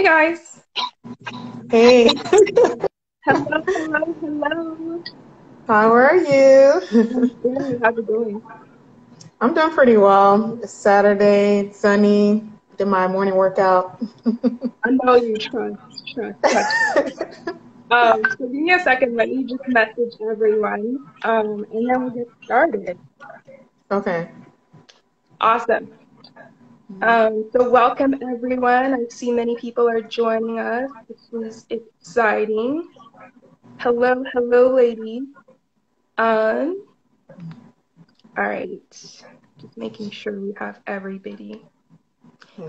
Hey guys. Hey, Hello, hello, hello. how are you? I'm good. How's it going? I'm doing pretty well. It's Saturday, it's sunny. Did my morning workout. I know you trust. So give me a second. Let me just message everyone. And then we'll get started. Okay. Awesome. So welcome everyone. I see many people are joining us. This is exciting. Hello, hello, ladies. Um, all right. Just making sure we have everybody.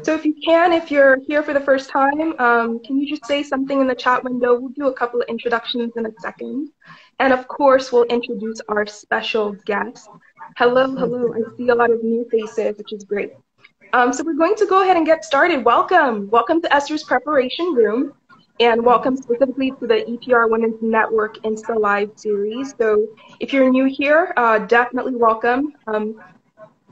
So if you're here for the first time, can you just say something in the chat window? We'll do a couple of introductions in a second. And of course, we'll introduce our special guest. Hello, hello. I see a lot of new faces, which is great. So we're going to go ahead and get started. Welcome. Welcome to Esther's Preparation Room. And welcome specifically to the EPR Women's Network Insta Live series. So if you're new here, definitely welcome.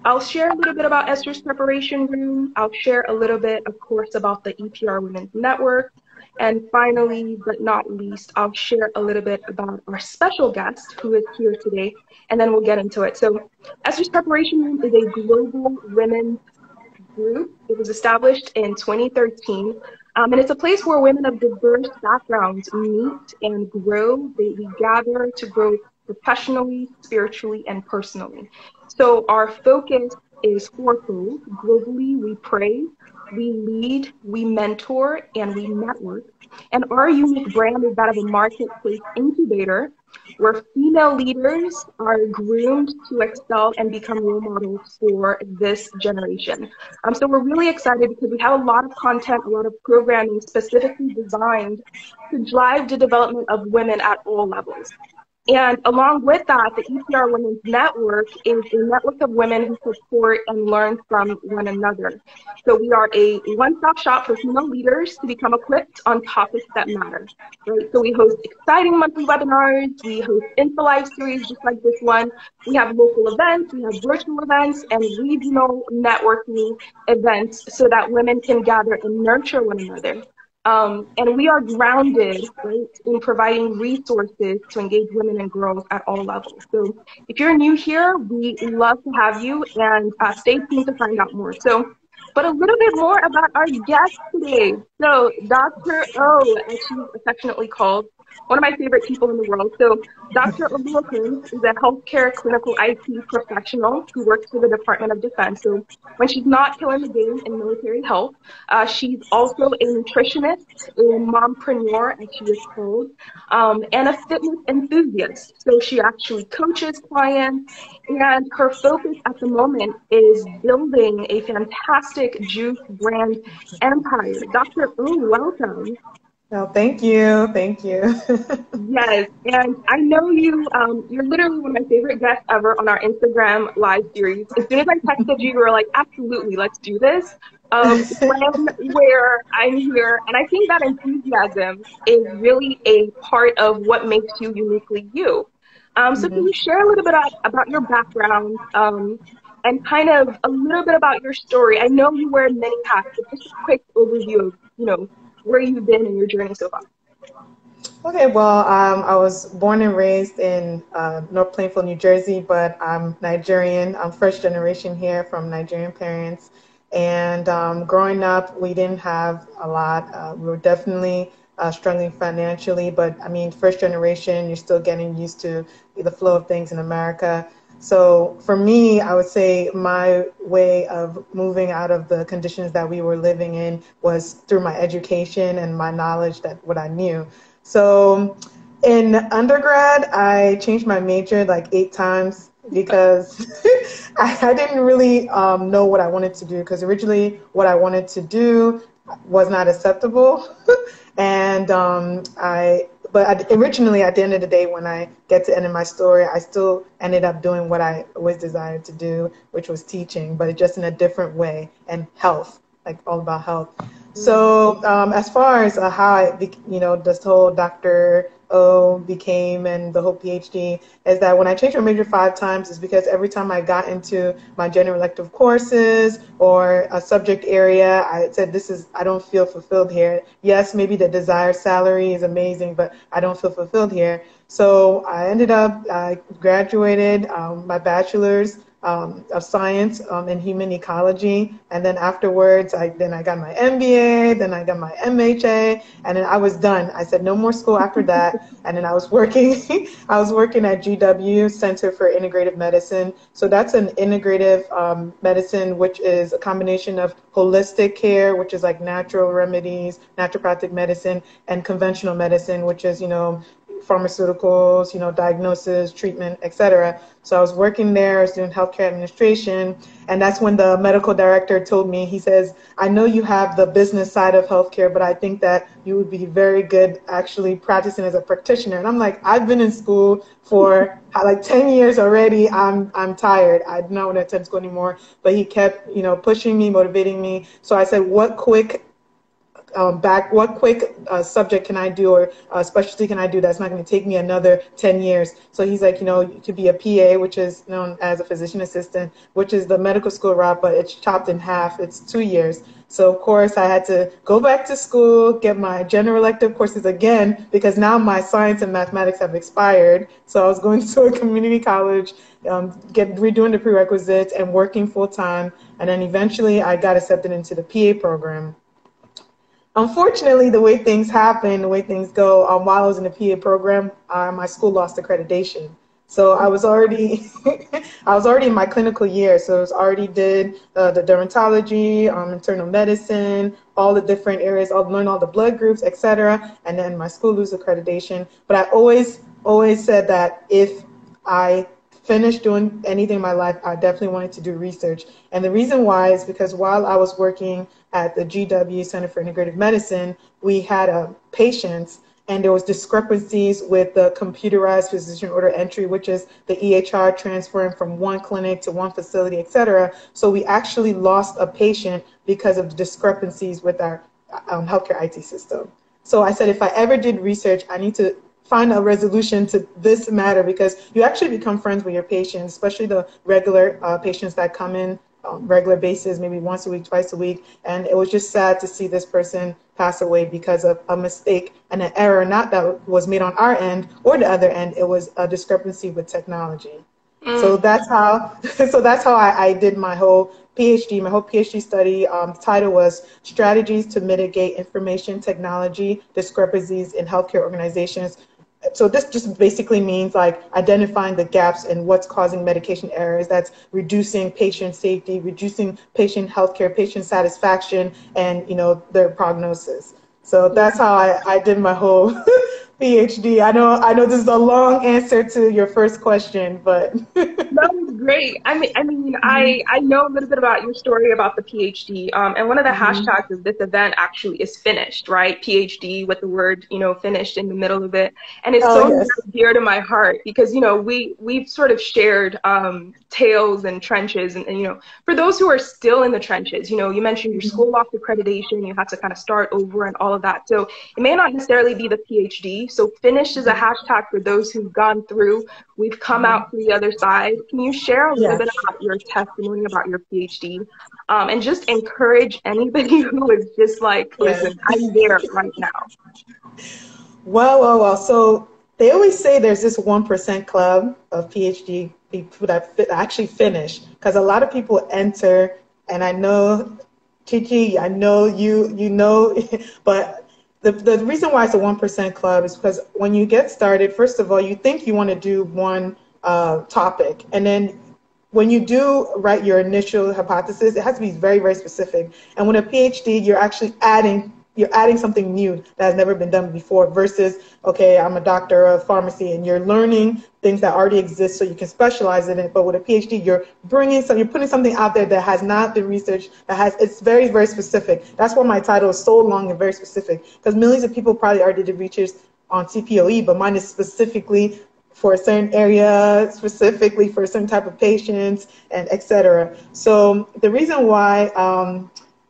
I'll share a little bit about Esther's Preparation Room. I'll share a little bit, of course, about the EPR Women's Network. And finally, but not least, I'll share a little bit about our special guest who is here today, and then we'll get into it. So Esther's Preparation Room is a global women's group. It was established in 2013, and it's a place where women of diverse backgrounds meet and grow. We gather to grow professionally, spiritually, and personally. So our focus is fourfold. Globally, we pray, we lead, we mentor, and we network. And our unique brand is that of a marketplace incubator where female leaders are groomed to excel and become role models for this generation. So we're really excited because we have a lot of content, a lot of programming specifically designed to drive the development of women at all levels. And along with that, the EPR Women's Network is a network of women who support and learn from one another. So we are a one-stop shop for female leaders to become equipped on topics that matter, right? So we host exciting monthly webinars, we host Insta Live series just like this one. We have local events, we have virtual events, and regional networking events so that women can gather and nurture one another. And we are grounded, right, in providing resources to engage women and girls at all levels. So if you're new here, we love to have you, and stay tuned to find out more. So, but a little bit more about our guest today. So Dr. O, as she's affectionately called, one of my favorite people in the world. So Dr. Oluokun is a healthcare clinical IT professional who works for the Department of Defense. So when she's not killing the game in military health, she's also a nutritionist, a mompreneur, as she is called, and a fitness enthusiast. So she actually coaches clients, and her focus at the moment is building a fantastic juice brand empire. Dr. O, welcome. Oh, thank you. Thank you. Yes, and I know you, you're literally one of my favorite guests ever on our Instagram live series. As soon as I texted you, you were like, absolutely, let's do this. When, where, I'm here. And I think that enthusiasm is really a part of what makes you uniquely you. So can you share a little bit about your background, and kind of a little bit about your story? I know you wear many hats, but just a quick overview of, where you've been in your journey so far. Okay, well, I was born and raised in North Plainfield, New Jersey, but I'm Nigerian. I'm first generation here from Nigerian parents. And growing up, we didn't have a lot. We were definitely struggling financially, but I mean, first generation, you're still getting used to the flow of things in America. So for me, I would say my way of moving out of the conditions that we were living in was through my education and my knowledge that what I knew. So in undergrad, I changed my major like 8 times because I didn't really know what I wanted to do, because originally what I wanted to do was not acceptable. And originally, at the end of the day, when I get to the end of my story, I still ended up doing what I always desired to do, which was teaching, but just in a different way, and health, like all about health. So as far as how I, this whole doctor became and the whole PhD is that when I changed my major 5 times is because every time I got into my general elective courses or a subject area, I said, I don't feel fulfilled here. Yes, maybe the desired salary is amazing, but I don't feel fulfilled here. So I graduated my bachelor's of science in human ecology, and then afterwards, I got my MBA, then I got my MHA, and then I was done. I said no more school after that, and then I was working. I was working at GW Center for Integrative Medicine. So that's an integrative medicine, which is a combination of holistic care, which is like natural remedies, naturopathic medicine, and conventional medicine, which is pharmaceuticals, diagnosis, treatment, etc. So I was working there, I was doing healthcare administration, and that's when the medical director told me, he says, I know you have the business side of healthcare, but I think that you would be very good actually practicing as a practitioner. And I'm like, I've been in school for like 10 years already. I'm tired. I don't want to attend school anymore. But he kept, pushing me, motivating me. So I said, what quick subject can I do or specialty can I do that's not going to take me another 10 years? So he's like, you could be a PA, which is known as a physician assistant, which is the medical school route, but it's chopped in half. It's 2 years. So of course I had to go back to school, get my general elective courses again, because now my science and mathematics have expired. So I was going to a community college, redoing the prerequisites and working full time. And then eventually I got accepted into the PA program. Unfortunately, the way things happen, the way things go, while I was in the PA program, my school lost accreditation. So I was already, I was already in my clinical year. So I was already did the dermatology, internal medicine, all the different areas. I'll learn all the blood groups, etc. And then my school lose accreditation. But I always said that if I finished doing anything in my life, I definitely wanted to do research. And the reason why is because while I was working at the GW Center for Integrative Medicine, we had patients and there was discrepancies with the computerized physician order entry, which is the EHR transferring from one clinic to one facility, et cetera. So we actually lost a patient because of the discrepancies with our healthcare IT system. So I said, if I ever did research, I need to find a resolution to this matter, because you actually become friends with your patients, especially the regular patients that come in regular basis, maybe once a week, twice a week. And it was just sad to see this person pass away because of a mistake and an error, not that was made on our end or the other end, it was a discrepancy with technology. So that's how I did my whole PhD. My whole PhD study, the title was Strategies to Mitigate Information Technology Discrepancies in Healthcare Organizations. So this just basically means like identifying the gaps in what's causing medication errors. That's reducing patient safety, reducing patient healthcare, patient satisfaction, and their prognosis. So that's how I did my whole PhD. I know this is a long answer to your first question, but That was great. I know a little bit about your story about the PhD. And one of the hashtags of this event actually is finished, right? PhD with the word, finished in the middle of it. And it's so yes. dear to my heart because, we've sort of shared tales and trenches. And, for those who are still in the trenches, you mentioned your school lost accreditation, you had to kind of start over and all of that. So it may not necessarily be the PhD. So finished is a hashtag for those who've gone through. We've come out to the other side. Can you share a little bit about your testimony about your PhD and just encourage anybody who is just like, listen, I'm there right now? Well. So they always say there's this 1% club of PhD people that actually finish, because a lot of people enter, and I know, Chichi, I know but the reason why it's a 1% club is because when you get started, first of all, you think you want to do one topic, and then when you do write your initial hypothesis, it has to be very, very specific. And with a PhD, you're adding something new that has never been done before versus, okay, I'm a doctor of pharmacy and you're learning things that already exist so you can specialize in it. But with a PhD, you're putting something out there that has not been researched, it's very, very specific. That's why my title is so long and very specific, because millions of people probably already did research on CPOE, but mine is specifically for a certain area, specifically for a certain type of patients, and et cetera. So the reason why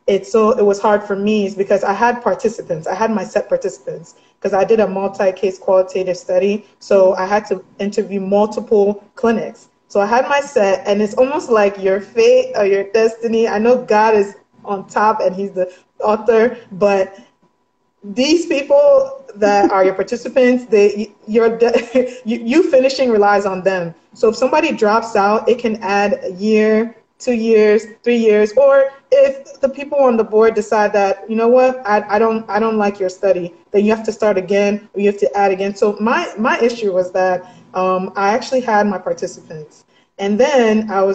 it was hard for me is because I had my set participants. because I did a multi-case qualitative study. So I had to interview multiple clinics. So I had my set, and it's almost like your fate or your destiny. I know God is on top and he's the author, but these people that are your participants, you finishing relies on them. So if somebody drops out, it can add a year, 2 years, 3 years, or if the people on the board decide that, you know what, I don't like your study, then you have to start again or you have to add again. So my issue was that I actually had my participants, and then I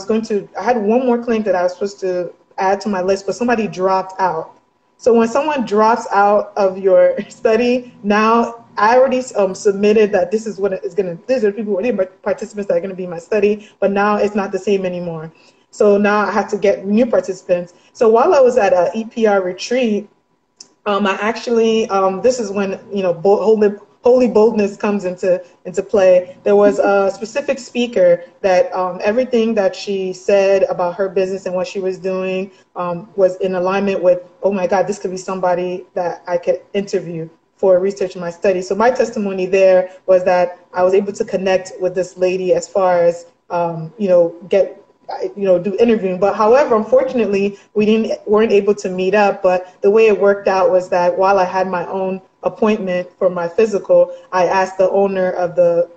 had one more clinic that I was supposed to add to my list, but somebody dropped out. So when someone drops out of your study, now I already submitted that this is what it's going to, these are people, these are participants that are going to be in my study, but now it's not the same anymore. So now I have to get new participants. So while I was at an EPR retreat, I actually, this is when, holy boldness comes into play. There was a specific speaker that everything that she said about her business and what she was doing was in alignment with, oh my God, this could be somebody that I could interview for research in my study. So my testimony there was that I was able to connect with this lady as far as, do interviewing. But however, unfortunately, weren't able to meet up. But the way it worked out was that while I had my own appointment for my physical, I asked the owner of the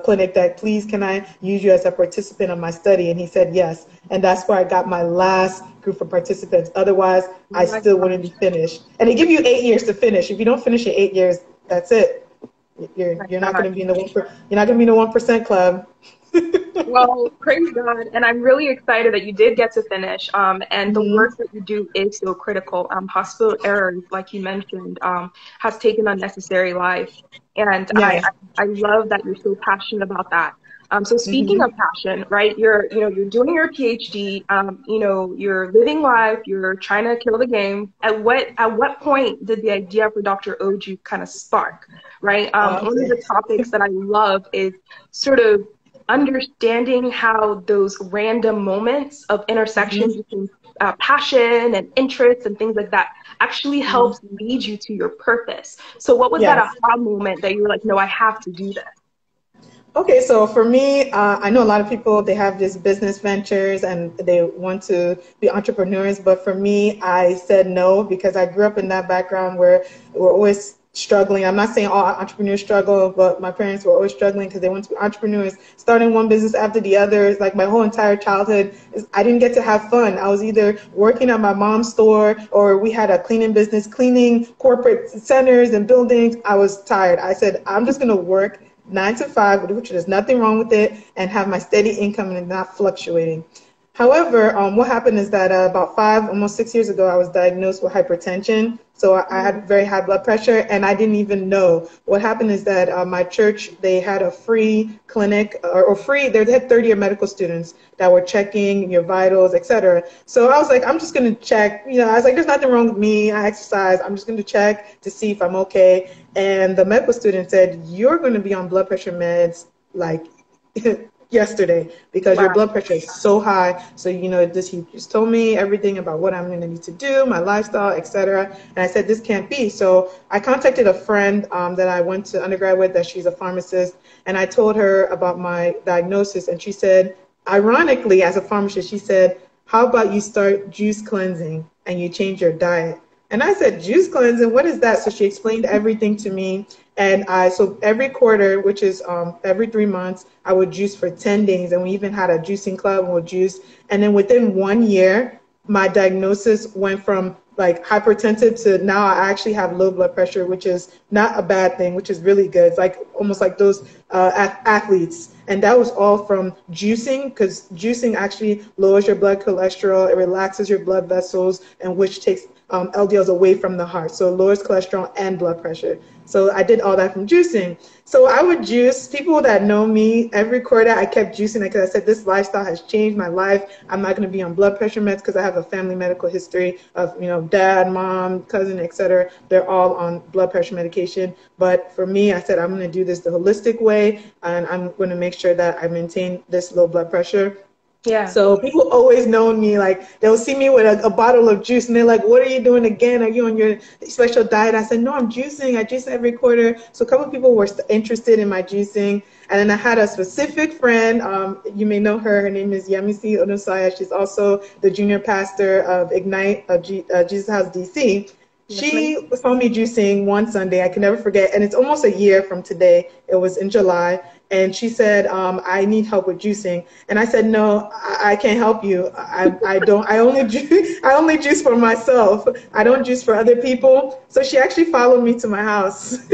clinic that, please, can I use you as a participant of my study? And he said yes. And that's where I got my last group of participants. Otherwise, I still wouldn't be finished. And they give you 8 years to finish. If you don't finish in 8 years, that's it. You're not going to be in the you're not going to be in the 1% club. Well, praise God. And I'm really excited that you did get to finish. And the work that you do is so critical. Hospital errors, like you mentioned, has taken unnecessary life. And Yes. I love that you're so passionate about that. So speaking of passion, right, you're doing your PhD, you're living life, you're trying to kill the game. At what point did the idea for Dr. Oju kind of spark, right? One of the topics that I love is sort of understanding how those random moments of intersection between passion and interests and things like that actually helps lead you to your purpose. So what was that aha moment that you were like, no, I have to do this? Okay, so for me, I know a lot of people, they have these business ventures and they want to be entrepreneurs, but for me, I said no because I grew up in that background where we're always struggling. I'm not saying all entrepreneurs struggle, but my parents were always struggling because they want to be entrepreneurs, starting one business after the other. It's like my whole entire childhood, I didn't get to have fun. I was either working at my mom's store or we had a cleaning business, cleaning corporate centers and buildings. I was tired. I said, I'm just going to work 9 to 5, which there's nothing wrong with it, and have my steady income and not fluctuating. However, what happened is that about 5, almost 6 years ago, I was diagnosed with hypertension. So I had very high blood pressure, and I didn't even know. What happened is that my church, they had a free clinic, they had 30 medical students that were checking your vitals, etc. So I was like, I'm just going to check. I was like, there's nothing wrong with me. I exercise. I'm just going to check to see if I'm okay. And the medical student said, you're going to be on blood pressure meds like yesterday because your blood pressure is so high. So, he just told me everything about what I'm going to need to do, my lifestyle, etc. And I said, this can't be. So I contacted a friend that I went to undergrad with, that she's a pharmacist. And I told her about my diagnosis. And she said, ironically, as a pharmacist, she said, how about you start juice cleansing and you change your diet? And I said, juice cleansing, what is that? So she explained everything to me. And so every quarter, which is every 3 months, I would juice for 10 days. And we even had a juicing club and we'll juice. And then within 1 year, my diagnosis went from like hypertensive to now I actually have low blood pressure, which is not a bad thing, which is really good. It's like almost like those athletes. And that was all from juicing, because juicing actually lowers your blood cholesterol, it relaxes your blood vessels, and which takes LDLs away from the heart. So it lowers cholesterol and blood pressure. So I did all that from juicing. So I would juice. People that know me, every quarter I kept juicing because I said this lifestyle has changed my life. I'm not going to be on blood pressure meds because I have a family medical history of, dad, mom, cousin, etc. They're all on blood pressure medication. But for me, I said I'm going to do this the holistic way, and I'm going to make sure that I maintain this low blood pressure. Yeah. So people always known me, like they'll see me with a bottle of juice and they're like, what are you doing again? Are you on your special diet? I said, no, I'm juicing. I juice every quarter. So a couple of people were interested in my juicing. And then I had a specific friend, you may know her. Her name is Yamisi Onosaya. She's also the junior pastor of Ignite Jesus House DC. Yes, ma'am. She saw me juicing one Sunday. I can never forget. And it's almost a year from today. It was in July. And she said, I need help with juicing. And I said, no, I can't help you. I don't, I only juice for myself. I don't juice for other people. So she actually followed me to my house.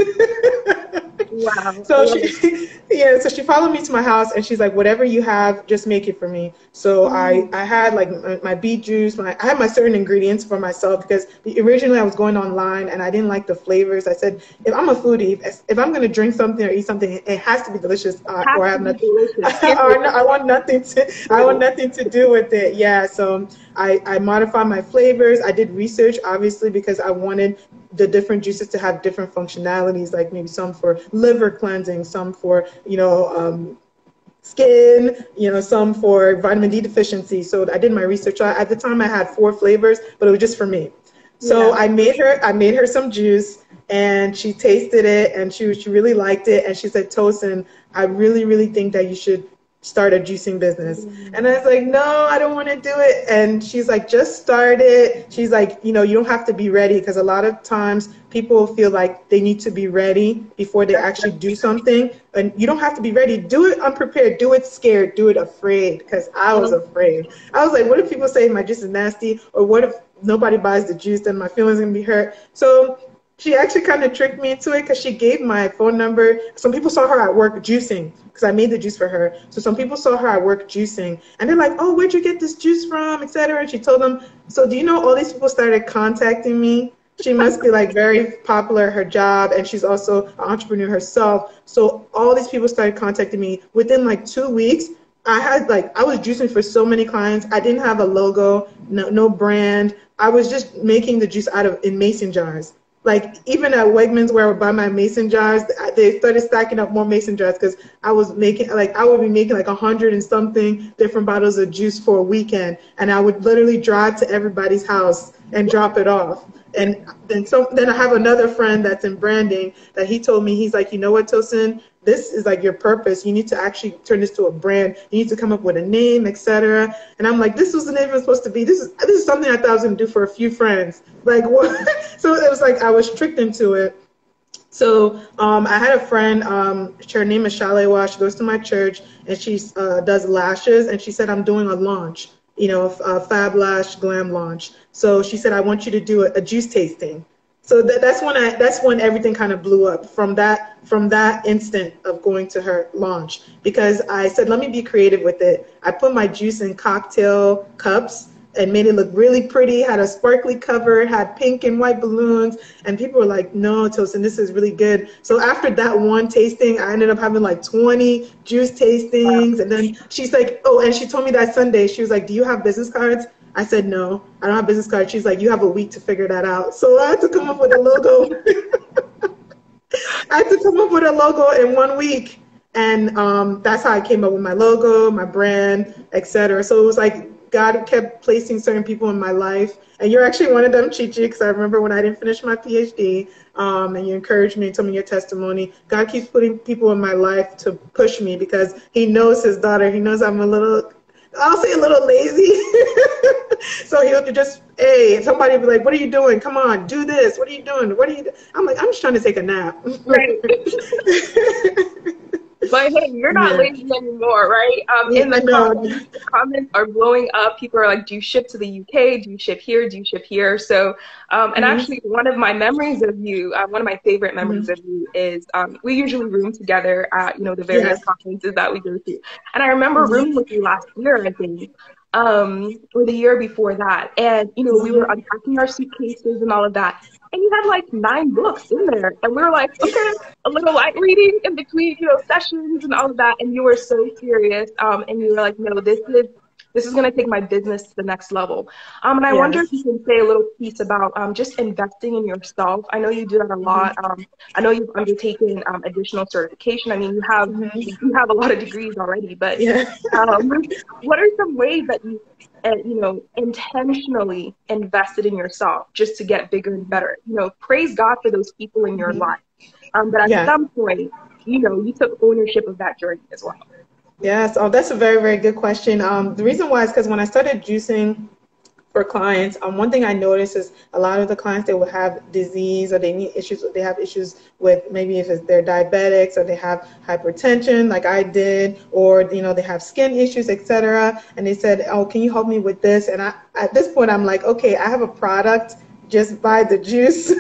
Wow. I So love it. she, yeah, so she followed me to my house and she's like, whatever you have, just make it for me. So Mm. I had like my beet juice, I had my certain ingredients for myself because originally I was going online and I didn't like the flavors. I said, if I'm a foodie, if I'm going to drink something or eat something, it has to be delicious Has or I to have be nothing, delicious. or Period. no, I want nothing to do with it. Yeah. So I modified my flavors. I did research, obviously, because I wanted the different juices to have different functionalities, like maybe some for liver cleansing, some for, skin, some for vitamin D deficiency. So I did my research. At the time I had 4 flavors, but it was just for me. So Yeah. I made her some juice and she tasted it and she really liked it. And she said, Tosin, I really, really think that you should start a juicing business. And I Mm. was like, no, I don't want to do it. And she's like, just start it. She's like, you don't have to be ready because a lot of times people feel like they need to be ready before they actually do something. And you don't have to be ready. Do it unprepared. Do it scared. Do it afraid because I was Mm. afraid. I was like, what if people say my juice is nasty? Or what if nobody buys the juice? Then my feelings are going to be hurt. So she actually kind of tricked me into it because she gave my phone number. Some people saw her at work juicing because I made the juice for her. So some people saw her at work juicing and they're like, oh, where'd you get this juice from, etc. And she told them, so do you know all these people started contacting me? She must be like very popular at her job and she's also an entrepreneur herself. So all these people started contacting me within like 2 weeks. I was juicing for so many clients. I didn't have a logo, no brand. I was just making the juice in mason jars. Like even at Wegmans where I would buy my mason jars, they started stacking up more mason jars because I would be making like 100 and something different bottles of juice for a weekend, and I would literally drive to everybody's house and drop it off. And then I have another friend that's in branding that he told me, he's like, you know what, Tosin, this is like your purpose. You need to actually turn this to a brand. You need to come up with a name, etc. And I'm like, this wasn't even supposed to be. This is something I thought I was gonna do for a few friends. Like what? So it was like I was tricked into it. So I had a friend, her name is Shalewa. She goes to my church and she does lashes. And she said, I'm doing a launch, a Fab Lash Glam launch. So she said, I want you to do a juice tasting. So that's when everything kind of blew up from that instant of going to her launch because I said, let me be creative with it. I put my juice in cocktail cups and made it look really pretty, had a sparkly cover, had pink and white balloons, and people were like, no, Tosin, this is really good. So after that one tasting, I ended up having like 20 juice tastings, and then she's like, oh, and she told me that Sunday, she was like, do you have business cards? I said, no, I don't have business cards. She's like, you have a week to figure that out. So I had to come up with a logo. I had to come up with a logo in 1 week. And that's how I came up with my logo, my brand, etc. So it was like God kept placing certain people in my life. And you're actually one of them, Chichi, because I remember when I didn't finish my PhD and you encouraged me and told me your testimony. God keeps putting people in my life to push me because he knows his daughter. He knows I'm I'll say a little lazy. So he'll just, hey, somebody will be like, what are you doing? Come on, do this. What are you doing? What are you doing? I'm like, I'm just trying to take a nap. Right. But hey, you're not Yeah. lazy anymore, right? In I know. the comments are blowing up. People are like, do you ship to the UK? Do you ship here? Do you ship here? So, and Mm-hmm. actually, one of my memories of you, one of my favorite memories Mm-hmm. of you is we usually room together at, the various Yes. conferences that we go to. And I remember Mm-hmm. rooming with you last year, I think, or the year before that. And, we were Mm-hmm. unpacking our suitcases and all of that. And you had like 9 books in there. And we were like, okay, a little light reading in between, sessions and all of that. And you were so serious. And you were like, no, this is this is going to take my business to the next level. And I wonder if you Yes. can say a little piece about just investing in yourself. I know you do that a lot. I know you've undertaken additional certification. I mean, you have a lot of degrees already, but Yeah. um, what are some ways that you intentionally invested in yourself just to get bigger and better? Praise God for those people in your life. But at Yes. some point, you took ownership of that journey as well. Yes. Oh, that's a very, very good question. The reason why is because when I started juicing for clients, one thing I noticed is a lot of the clients, they will have disease or they need issues, they have issues with maybe if they're diabetics or they have hypertension like I did, or they have skin issues, etc. And they said, oh, can you help me with this? And at this point I'm like, okay, I have a product, just buy the juice.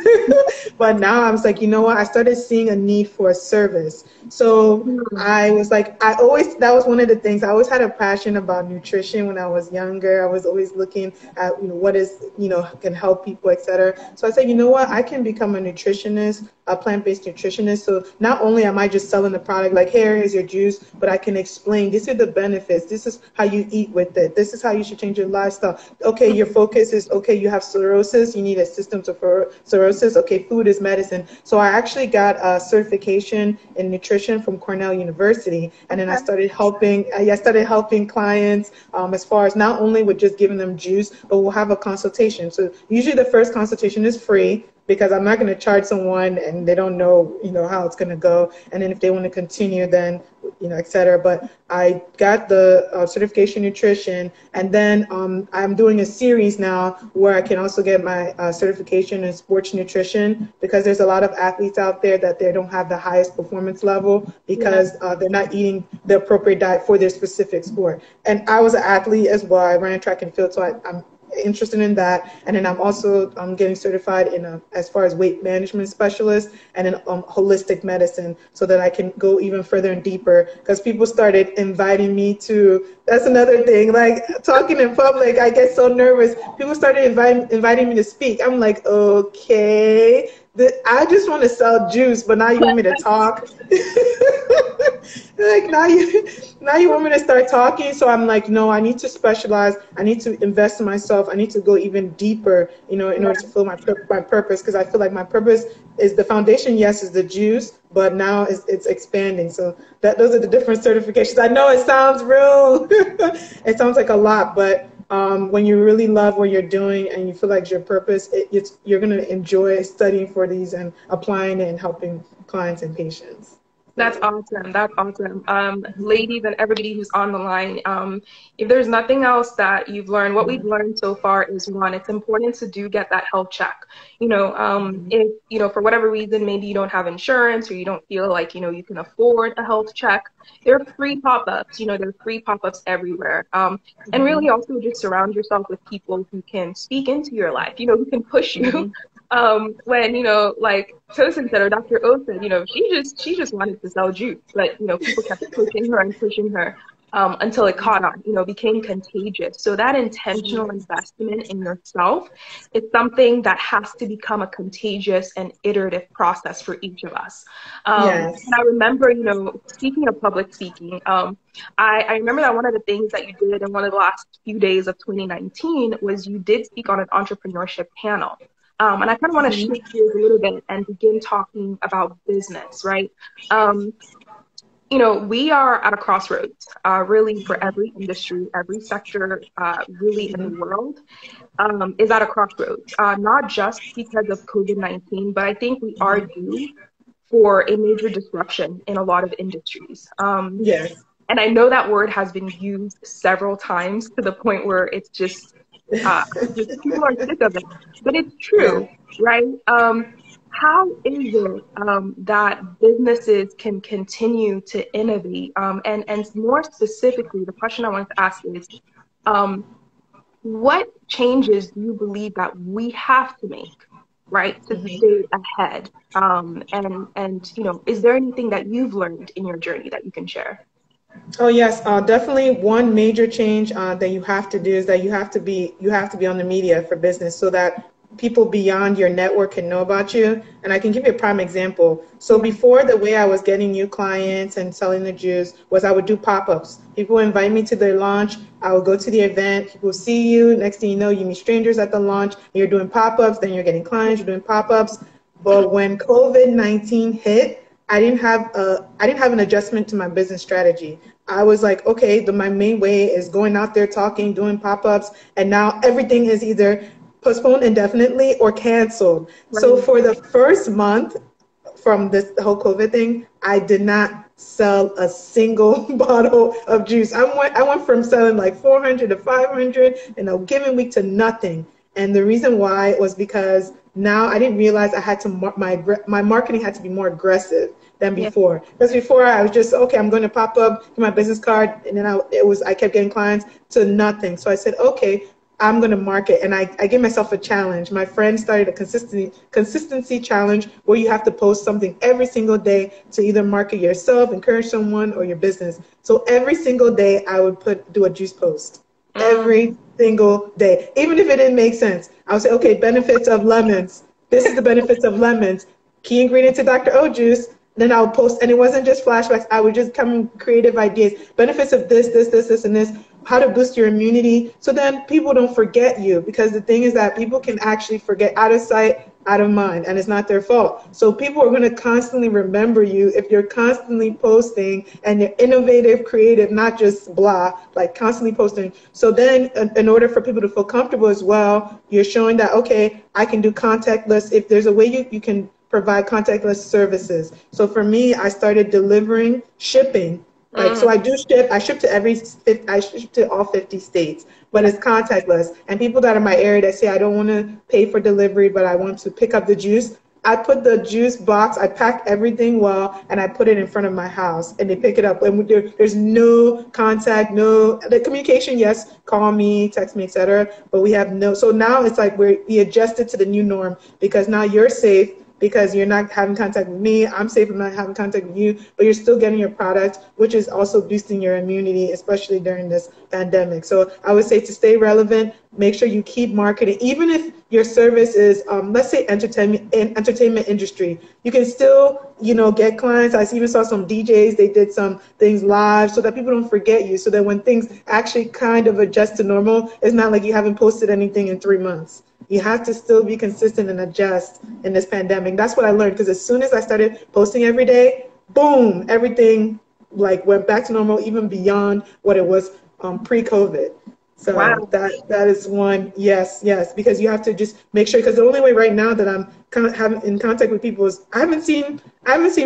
But now I was like, you know what? I started seeing a need for a service. So Mm. I was like, that was one of the things. I always had a passion about nutrition when I was younger. I was always looking at, what is, can help people, etc. So I said, you know what? I can become a nutritionist, a plant-based nutritionist. So not only am I just selling the product, like, here is your juice, but I can explain, these are the benefits. This is how you eat with it. This is how you should change your lifestyle. Okay, your focus is, okay, you have cirrhosis. You need a system to cirrhosis. Okay, food is medicine. So I actually got a certification in nutrition from Cornell University, and then I started helping clients as far as not only with just giving them juice, but we'll have a consultation. So usually the first consultation is free, because I'm not going to charge someone and they don't know, how it's going to go. And then if they want to continue, then, et cetera. But I got the certification nutrition, and then I'm doing a series now where I can also get my certification in sports nutrition, because there's a lot of athletes out there that they don't have the highest performance level Yeah, because they're not eating the appropriate diet for their specific sport. And I was an athlete as well. I ran track and field, so I'm interested in that. And then I'm getting certified in as far as weight management specialist, and in holistic medicine, so that I can go even further and deeper, because people started inviting me to, that's another thing, like talking in public, I get so nervous. People started inviting me to speak. I'm like, okay, I just want to sell juice, but now you want me to talk. Like, now you want me to start talking. So I'm like, no, I need to specialize. I need to invest in myself. I need to go even deeper, in order to fulfill my purpose, because I feel like my purpose is the foundation. Yes, is the juice, but now it's expanding. So those are the different certifications. I know it sounds real. It sounds like a lot, but when you really love what you're doing and you feel like it's your purpose, you're going to enjoy studying for these and applying it and helping clients and patients. that's awesome. That's awesome. Ladies and everybody who's on the line, if there's nothing else that you've learned, what we've learned so far is, one, it's important to get that health check. If, for whatever reason, maybe you don't have insurance, or you don't feel like, you can afford a health check, there are free pop-ups, there are free pop-ups everywhere. And really also just surround yourself with people who can speak into your life, who can push you. Mhm. When, like Tosin said, or Dr. O said, she just wanted to sell juice, but, people kept pushing her, until it caught on, became contagious. So that intentional investment in yourself is something that has to become a contagious and iterative process for each of us. And Yes. I remember, speaking of public speaking, I remember that one of the things that you did in one of the last few days of 2019 was you did speak on an entrepreneurship panel. And I kind of want to shift gears a little bit and begin talking about business, right? Um, we are at a crossroads, really, for every industry, every sector, really, in the world, is at a crossroads, not just because of COVID-19, but I think we are due for a major disruption in a lot of industries. Yes. And I know that word has been used several times to the point where it's just people are sick of it, but it's Yeah. true, right? How is it that businesses can continue to innovate? And more specifically, the question I wanted to ask is, um, what changes do you believe that we have to make, right, to stay ahead? And is there anything that you've learned in your journey that you can share? Oh yes, definitely. One major change that you have to do is that you have to be on the media for business, so that people beyond your network can know about you. And I can give you a prime example. So before, the way I was getting new clients and selling the juice was I would do pop-ups. People would invite me to their launch. I would go to the event. People see you. Next thing you know, you meet strangers at the launch. You're doing pop-ups. Then you're getting clients. You're doing pop-ups. But when COVID-19 hit, I didn't have an adjustment to my business strategy. I was like, okay, my main way is going out there talking, doing pop-ups, and now everything is either postponed indefinitely or canceled. So Right. for the first month from this whole COVID thing, I did not sell a single bottle of juice. I went from selling like 400 to 500 in a given week to nothing. And the reason why was because now I didn't realize I had to my marketing had to be more aggressive than Yeah. before. Because before I was just, okay, I'm going to pop up, get my business card, and then I kept getting clients to nothing. So I said, okay, I'm going to market. And I gave myself a challenge. My friend started a consistency challenge where you have to post something every single day to either market yourself, encourage someone, or your business. So every single day I would do a juice post. Every single day. Even if it didn't make sense, I would say, okay, benefits of lemons. This is the benefits of lemons. Key ingredient to Dr. O juice. Then I would post, and it wasn't just flashbacks. I would just come with creative ideas. Benefits of this, and this. How to boost your immunity. So then people don't forget you, because the thing is that people can actually forget. Out of sight, out of mind, and it's not their fault. So people are going to constantly remember you if you're constantly posting and you're innovative, creative, not just blah, like constantly posting. So then in order for people to feel comfortable as well, you're showing that, okay, I can do contactless. If there's a way you can provide contactless services. So for me, I started delivering, shipping. Like, so I ship to all 50 states, but Yeah. it's contactless. And people that are in my area that say, I don't want to pay for delivery, but I want to pick up the juice, I put the juice box, I pack everything well, and I put it in front of my house, and they pick it up. And there's no contact, the communication, yes, call me, text me, etc. But we have so now it's like we adjusted to the new norm, because now you're safe, because you're not having contact with me. I'm safe from not having contact with you, but you're still getting your product, which is also boosting your immunity, especially during this pandemic. So I would say, to stay relevant, make sure you keep marketing. Even if your service is, let's say, entertainment industry, you can still, get clients. I even saw some DJs, they did some things live so that people don't forget you. So that when things actually kind of adjust to normal, it's not like you haven't posted anything in 3 months. You have to still be consistent and adjust in this pandemic. That's what I learned, because as soon as I started posting every day, boom, everything like went back to normal, even beyond what it was pre-COVID. So Wow. that is one, yes, because you have to just make sure, because the only way right now that I'm having in contact with people is I haven't seen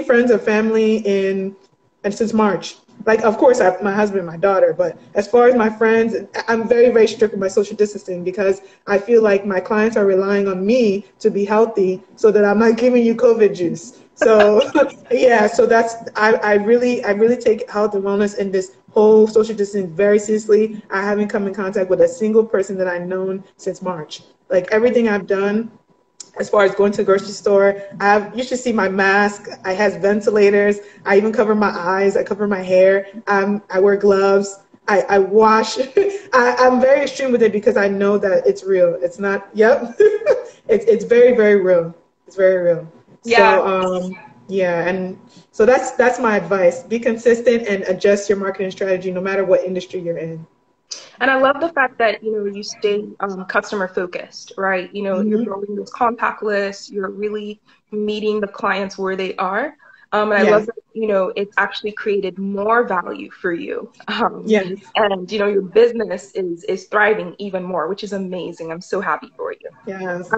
friends or family and since March. Like, of course, I have my husband and my daughter, but as far as my friends, I'm very, very strict with my social distancing, because I feel like my clients are relying on me to be healthy, so that I'm not giving you COVID juice. So yeah, so I really take health and wellness and this whole social distancing very seriously. I haven't come in contact with a single person that I've known since March. Like, everything I've done, as far as going to the grocery store, you should see my mask. I has ventilators. I even cover my eyes. I cover my hair. I wear gloves. I wash. I'm very extreme with it, because I know that it's real. It's not, yep. It's very, very real. It's very real. Yeah. So, yeah. And so that's my advice. Be consistent and adjust your marketing strategy no matter what industry you're in. And I love the fact that, you stay customer focused, right? You're Hmm. building this compact list, you're really meeting the clients where they are. And I love Yes. that, it's actually created more value for you. Yes. And, your business is thriving even more, which is amazing. I'm so happy for you. Yes.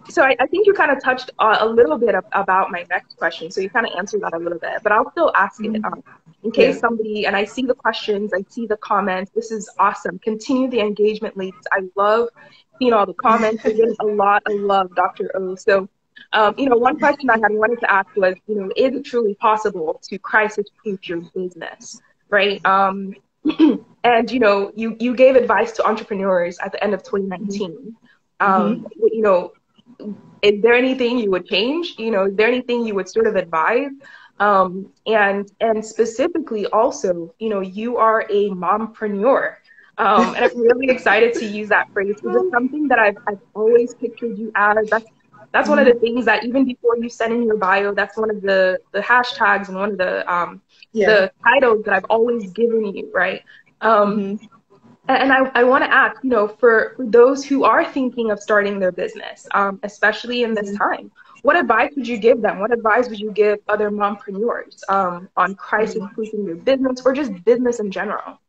So I think you kind of touched a little bit about my next question. So you kind of answered that a little bit, but I'll still ask it Mhm. in case Yeah. somebody, and I see the questions, I see the comments. This is awesome. Continue the engagement, ladies. I love seeing all the comments. You're getting a lot of love, Dr. O. So, one question I had wanted to ask was, is it truly possible to crisis-proof your business, right? And, you gave advice to entrepreneurs at the end of 2019. Hmm. Is there anything you would change? Is there anything you would sort of advise? And specifically also, you are a mompreneur. And I'm really excited to use that phrase because it's something that I've always pictured you as. That's one of the Mhm. things that even before you send in your bio, that's one of the hashtags and one of Yeah. the titles that I've always given you, right? Um, Hmm. and I want to ask, for those who are thinking of starting their business, especially in this time, what advice would you give them? What advice would you give other mompreneurs on crisis-proofing their business or just business in general?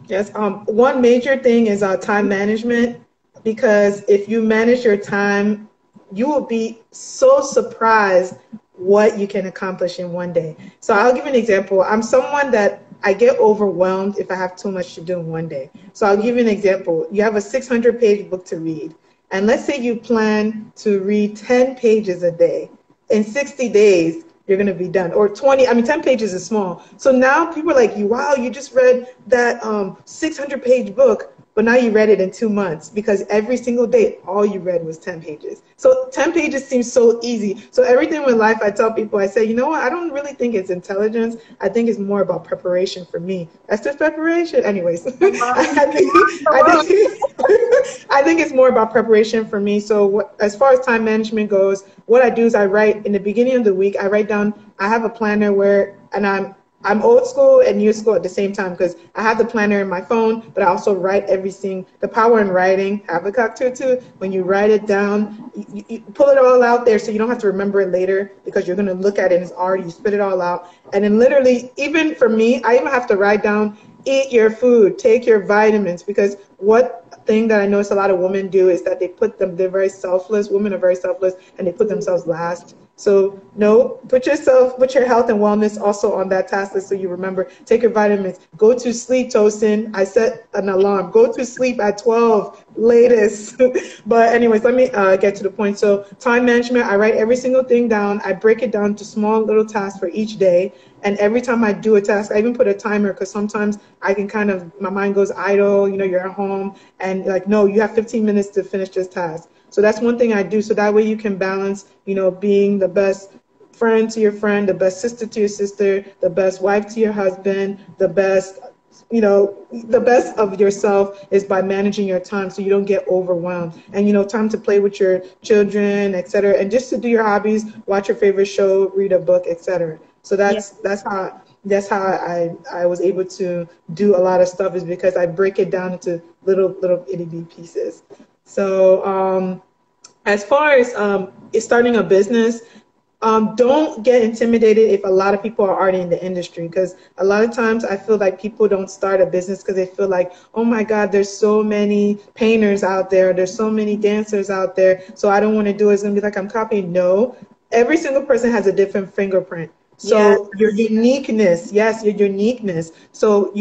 Yes. One major thing is time management, because if you manage your time, you will be so surprised what you can accomplish in one day. So I'll give you an example. I'm someone that I get overwhelmed if I have too much to do in one day. So I'll give you an example. You have a 600-page book to read, and let's say you plan to read 10 pages a day. In 60 days, you're going to be done. Or 20, I mean, 10 pages is small. So now people are like, wow, you just read that 600-page book, but now you read it in 2 months because every single day, all you read was 10 pages. So 10 pages seems so easy. So everything with life, I tell people, I say, you know what? I don't really think it's intelligence. I think it's more about preparation for me. That's just preparation. Anyways, Come on, I come on. think, I think it's more about preparation for me. So as far as time management goes, what I do is I write in the beginning of the week. I write down. I have a planner where, and I'm old school and new school at the same time because I have the planner in my phone, but I also write everything. The power in writing, Habakkuk 2:2. When you write it down, you pull it all out there so you don't have to remember it later because you're gonna look at it and it's already you spit it all out. And then literally, even for me, I even have to write down eat your food, take your vitamins, because what thing that I notice a lot of women do is that they're very selfless. Women are very selfless and they put themselves last. So no, put your health and wellness also on that task list so you remember. Take your vitamins. Go to sleep, Tosin. I set an alarm. Go to sleep at 12 latest. But anyways, let me get to the point. So time management, I write every single thing down. I break it down to small little tasks for each day. And every time I do a task, I even put a timer because sometimes I can my mind goes idle, you're at home and like, no, you have 15 minutes to finish this task. So that's one thing I do. So that way you can balance, being the best friend to your friend, the best sister to your sister, the best wife to your husband, the best of yourself is by managing your time so you don't get overwhelmed. And, time to play with your children, etc. And just to do your hobbies, watch your favorite show, read a book, etc. So Yeah. that's how I was able to do a lot of stuff, is because I break it down into little itty bitty pieces. So as far as starting a business, don't get intimidated if a lot of people are already in the industry, because a lot of times I feel like people don't start a business because they feel like, oh my God, there's so many painters out there, there's so many dancers out there, so I don't want to do it. It's gonna be like I'm copying. No, every single person has a different fingerprint. Yeah. So your uniqueness, yes, your uniqueness. So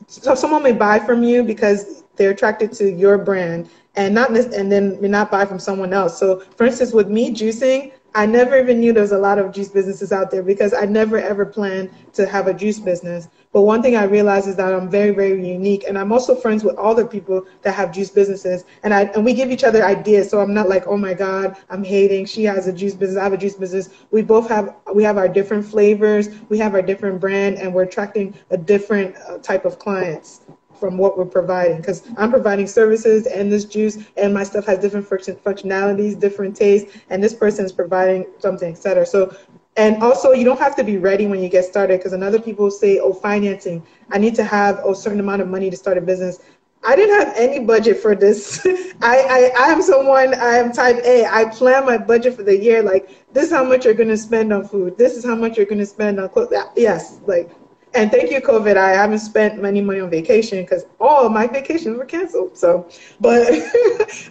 so someone may buy from you because they're attracted to your brand, and then may not buy from someone else. So for instance, with me juicing, I never even knew there was a lot of juice businesses out there because I never ever planned to have a juice business. But one thing I realized is that I'm very, very unique, and I'm also friends with other people that have juice businesses, and we give each other ideas. So I'm not like, oh my God, I'm hating. She has a juice business, I have a juice business. We have our different flavors, we have our different brand, and we're attracting a different type of clients from what we're providing, because I'm providing services and this juice and my stuff has different functionalities, different tastes, and this person is providing something, etc. So, and also you don't have to be ready when you get started, because another people say, oh, financing, I need to have a certain amount of money to start a business. I didn't have any budget for this. I am someone, I am type A. I plan my budget for the year. Like, this is how much you're going to spend on food. This is how much you're going to spend on clothes. Yes, like, and thank you, COVID. I haven't spent any money on vacation because all of my vacations were canceled. So, but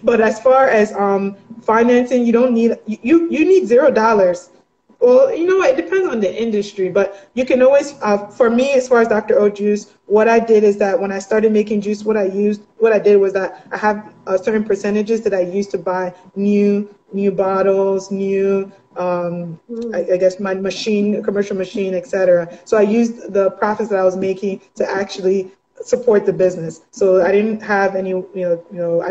but as far as financing, you don't need you need $0. Well, you know what? It depends on the industry, but you can always. For me, as far as Dr. O Juice, what I did is that when I started making juice, what I did was that I have certain percentages that I used to buy new bottles, new Mm. I guess my machine, commercial machine, etc. So I used the profits that I was making to actually support the business. So I didn't have any, I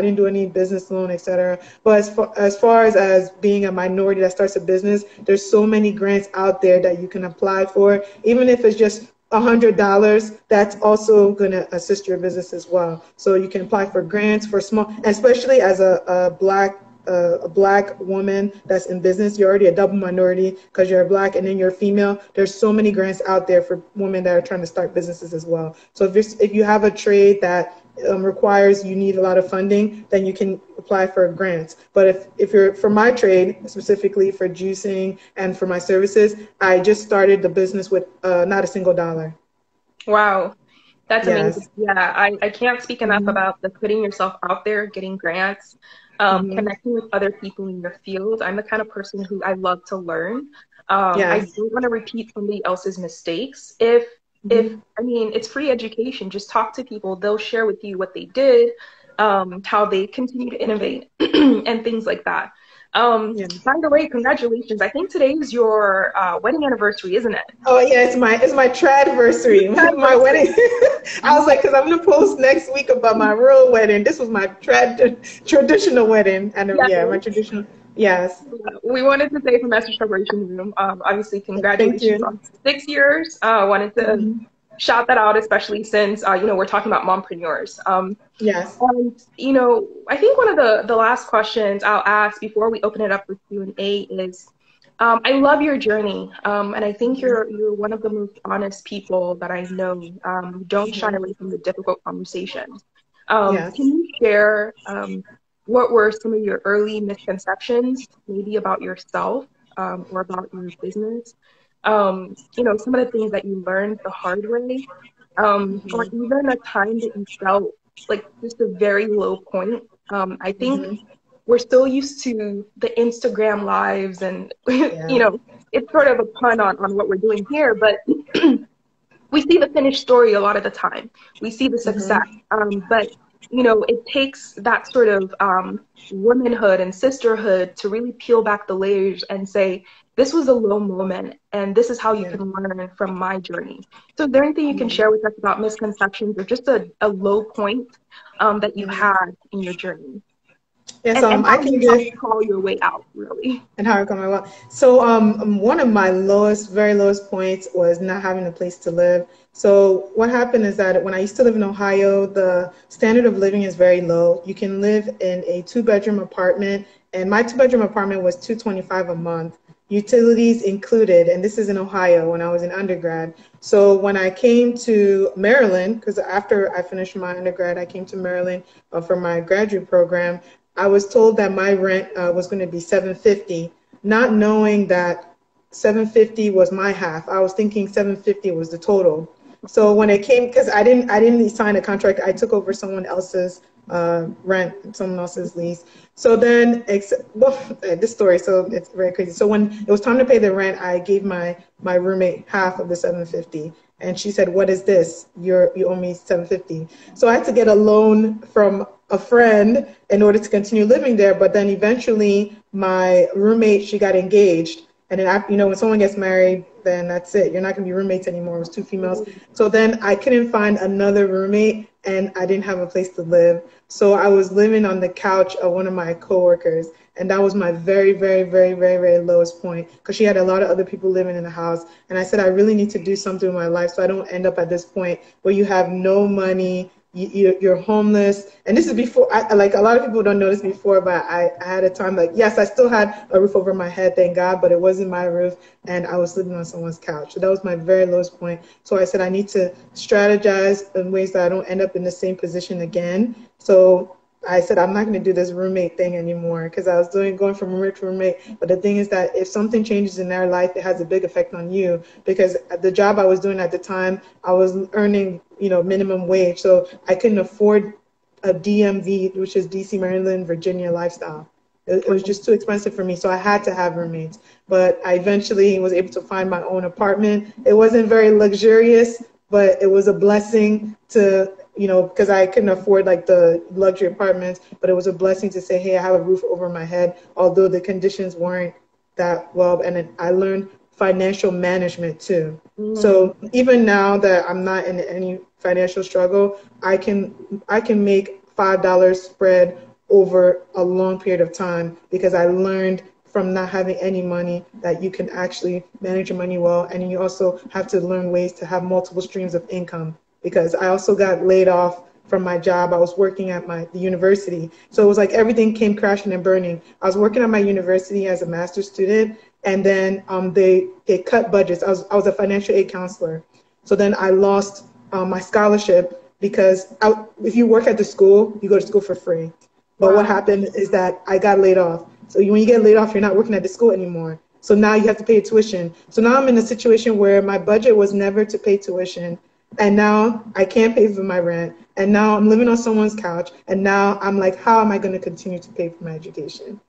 didn't do any business loan, etc. But as far as being a minority that starts a business, there's so many grants out there that you can apply for, even if it's just $100, that's also going to assist your business as well. So you can apply for grants for small, especially as a black woman that's in business. You're already a double minority because you're black and then you're female. There's so many grants out there for women that are trying to start businesses as well. So if you have a trade that requires you need a lot of funding, then you can apply for grants. But if you're for my trade, specifically for juicing and for my services, I just started the business with not a single dollar. Wow. That's amazing. Yes. Yeah, I can't speak enough Mm-hmm. about the putting yourself out there, getting grants, Mm-hmm. connecting with other people in your field. I'm the kind of person who I love to learn. I Yes. don't want to repeat somebody else's mistakes. If Mm-hmm. I mean, it's free education. Just talk to people. They'll share with you what they did, how they continue to innovate, and things like that. Yes. By the way, congratulations. I think today is your wedding anniversary, isn't it? Oh yeah, it's my tradversary, my wedding. I was like, because I'm gonna post next week about my real wedding. This was my traditional wedding, and Yeah. yeah, my traditional. Yes. We wanted to say from Master Celebration Room, obviously, Thank congratulations you. on 6 years. Wanted to Hmm. shout that out, especially since, we're talking about mompreneurs. Yes. And, I think one of the last questions I'll ask before we open it up for Q&A is, I love your journey, and I think Hmm. you're one of the most honest people that I know. You don't shy Hmm. away from the difficult conversations. Can Yes. you share what were some of your early misconceptions, maybe about yourself or about your business? Some of the things that you learned the hard way, or Hmm. even a time that you felt like just a very low point. I think Hmm. we're still used to the Instagram lives and, Yeah. it's sort of a pun on what we're doing here, but we see the finished story a lot of the time. We see the success, Hmm. but it takes that sort of womanhood and sisterhood to really peel back the layers and say, this was a low moment, and this is how you Yeah. can learn from my journey. So, is there anything you can share with us about misconceptions or just a low point that you Hmm. had in your journey, Yes. and I can how you give. crawl your way out, really? And how I come my well. So one of my lowest, very lowest points was not having a place to live. So what happened is that when I used to live in Ohio, the standard of living is very low. You can live in a two-bedroom apartment, and my two-bedroom apartment was 225 a month, utilities included, and this is in Ohio when I was in undergrad. So when I came to Maryland, because after I finished my undergrad, I came to Maryland for my graduate program. I was told that my rent was going to be 750, not knowing that 750 was my half. I was thinking 750 was the total. So when it came, because I didn't sign a contract, I took over someone else's rent, someone else's lease. So then, well, this story, so it's very crazy. So when it was time to pay the rent, I gave my roommate half of the 750, and she said, "What is this? You owe me 750." So I had to get a loan from a friend in order to continue living there. But then eventually, my roommate, she got engaged, and then when someone gets married, then that's it. You're not gonna be roommates anymore. It was two females. So then I couldn't find another roommate, and I didn't have a place to live. So I was living on the couch of one of my coworkers, and that was my very, very, very, very, very lowest point because she had a lot of other people living in the house. And I said, I really need to do something in my life so I don't end up at this point where you have no money, you're homeless. And this is before, like a lot of people don't know this before, but I had a time like, yes, I still had a roof over my head, thank God, but it wasn't my roof, and I was living on someone's couch. So that was my very lowest point. So I said, I need to strategize in ways that I don't end up in the same position again. So I said, I'm not going to do this roommate thing anymore because I was going from roommate to roommate. But the thing is that if something changes in their life, it has a big effect on you because the job I was doing at the time, I was earning, minimum wage. So I couldn't afford a DMV, which is DC, Maryland, Virginia lifestyle. It was just too expensive for me. So I had to have roommates. But I eventually was able to find my own apartment. It wasn't very luxurious, but it was a blessing to because I couldn't afford like the luxury apartments, but it was a blessing to say, hey, I have a roof over my head, although the conditions weren't that well. And then I learned financial management too. Mm, So even now that I'm not in any financial struggle, I can make $5 spread over a long period of time because I learned from not having any money that you can actually manage your money well. And you also have to learn ways to have multiple streams of income, because I also got laid off from my job. I was working at the university. So it was like everything came crashing and burning. I was working at my university as a master's student, and then they cut budgets. I was a financial aid counselor. So then I lost my scholarship, because if you work at the school, you go to school for free. But what Wow. happened is that I got laid off. So when you get laid off, you're not working at the school anymore. So now you have to pay tuition. So now I'm in a situation where my budget was never to pay tuition. And now I can't pay for my rent. And now I'm living on someone's couch. And now I'm like, how am I going to continue to pay for my education?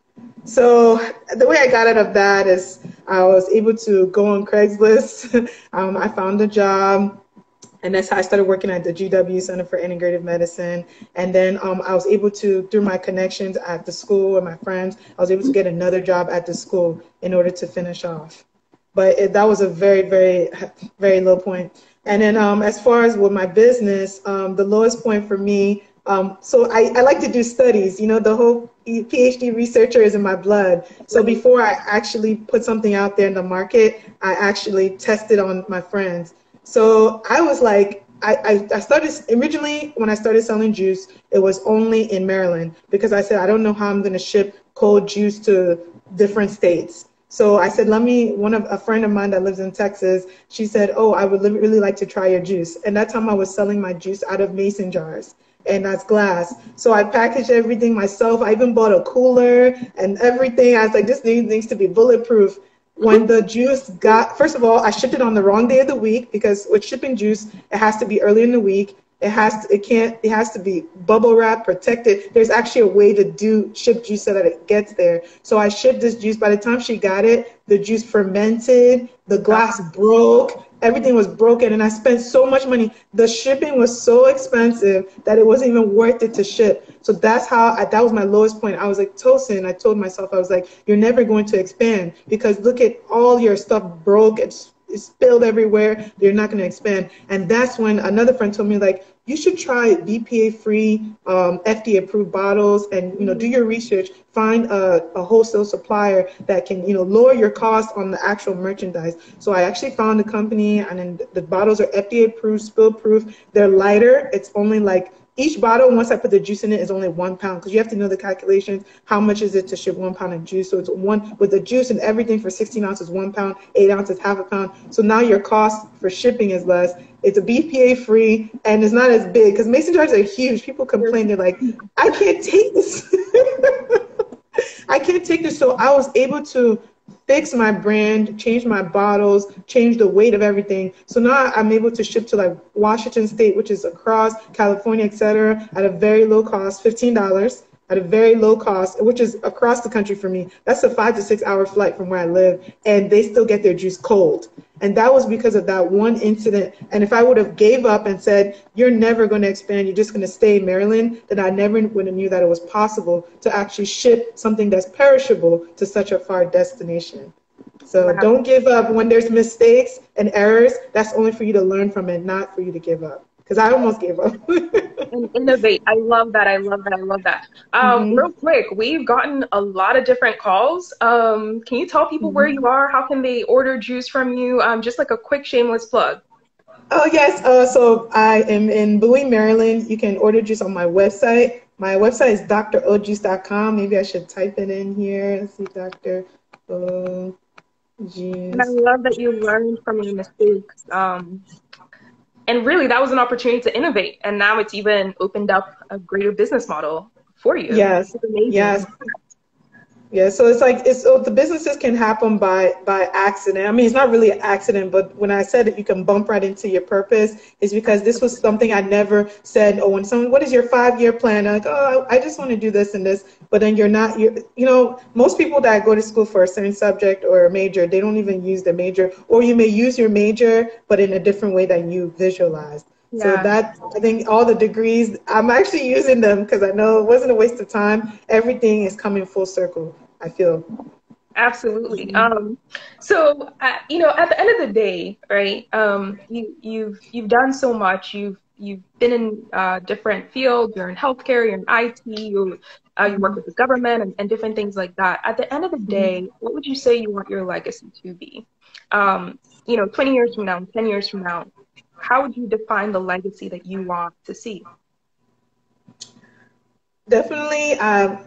So the way I got out of that is I was able to go on Craigslist. I found a job. And that's how I started working at the GW Center for Integrative Medicine. And then I was able to, through my connections at the school and my friends, I was able to get another job at the school in order to finish off. But that was a very, very, very low point. And then as far as with my business, the lowest point for me, so I like to do studies. You know, the whole PhD researcher is in my blood. So before I actually put something out there in the market, I actually tested on my friends. So I was like, I started originally when I started selling juice, it was only in Maryland, because I said, I don't know how I'm going to ship cold juice to different states. So I said, a friend of mine that lives in Texas, she said, oh, I would really like to try your juice. And that time I was selling my juice out of mason jars, and that's glass. So I packaged everything myself. I even bought a cooler and everything. I was like, this needs to be bulletproof. When the juice first of all, I shipped it on the wrong day of the week, because with shipping juice, it has to be early in the week. It has to be bubble wrap protected. There's actually a way to ship juice so that it gets there. So I shipped this juice. By the time she got it, the juice fermented, the glass broke, everything was broken, and I spent so much money. The shipping was so expensive that it wasn't even worth it to ship. So that was my lowest point. I was like, Tosin, I told myself, I was like, you're never going to expand, because look at all your stuff broke. It's spilled everywhere. You're not going to expand. And that's when another friend told me, like, you should try BPA-free, FDA-approved bottles, and do your research. Find a wholesale supplier that can lower your cost on the actual merchandise. So I actually found a company, and then the bottles are FDA-approved, spill-proof. They're lighter. It's only like each bottle, once I put the juice in it, is only 1 pound, because you have to know the calculations. How much is it to ship 1 pound of juice? So it's one with the juice and everything for 16 ounces, 1 pound, 8 ounces, half a pound. So now your cost for shipping is less. It's a BPA free, and it's not as big, because mason jars are huge. People complain, they're like, I can't take this. I can't take this. So I was able to fix my brand, change my bottles, change the weight of everything. So now I'm able to ship to like Washington State, which is across California, etc., at a very low cost, $15 at a very low cost, which is across the country for me. That's a 5 to 6 hour flight from where I live, and they still get their juice cold. And that was because of that one incident. And if I would have gave up and said, you're never going to expand, you're just going to stay in Maryland, then I never would have knew that it was possible to actually ship something that's perishable to such a far destination. So Wow. don't give up when there's mistakes and errors. That's only for you to learn from it, not for you to give up. Because I almost gave up. And innovate. I love that. I love that. I love that. hmm Real quick, we've gotten a lot of different calls. Can you tell people where you are? How can they order juice from you? Just like a quick shameless plug. Oh, yes. So I am in Bowie, Maryland. You can order juice on my website. My website is drojuice.com. Maybe I should type it in here. Let's see, Dr. O And I Juice. love that you learned from your mistakes. And really, that was an opportunity to innovate. And now it's even opened up a greater business model for you. Yes, It's amazing. yes. Yeah, so so the businesses can happen by accident. I mean, it's not really an accident, but when I said that you can bump right into your purpose, is because this was something I never said. Oh, when someone, what is your 5-year plan? I'm like, oh, I just want to do this and this. But then most people that go to school for a certain subject or a major, they don't even use the major, or you may use your major, but in a different way than you visualized. So Yeah, I think all the degrees, I'm actually using them because I know it wasn't a waste of time. Everything is coming full circle, I feel. absolutely. So at the end of the day, right? You've done so much. you've been in different fields. You're in healthcare, you're in IT, you work with the government and different things like that. At the end of the day, what would you say you want your legacy to be? 20 years from now, 10 years from now, how would you define the legacy that you want to see? Definitely, I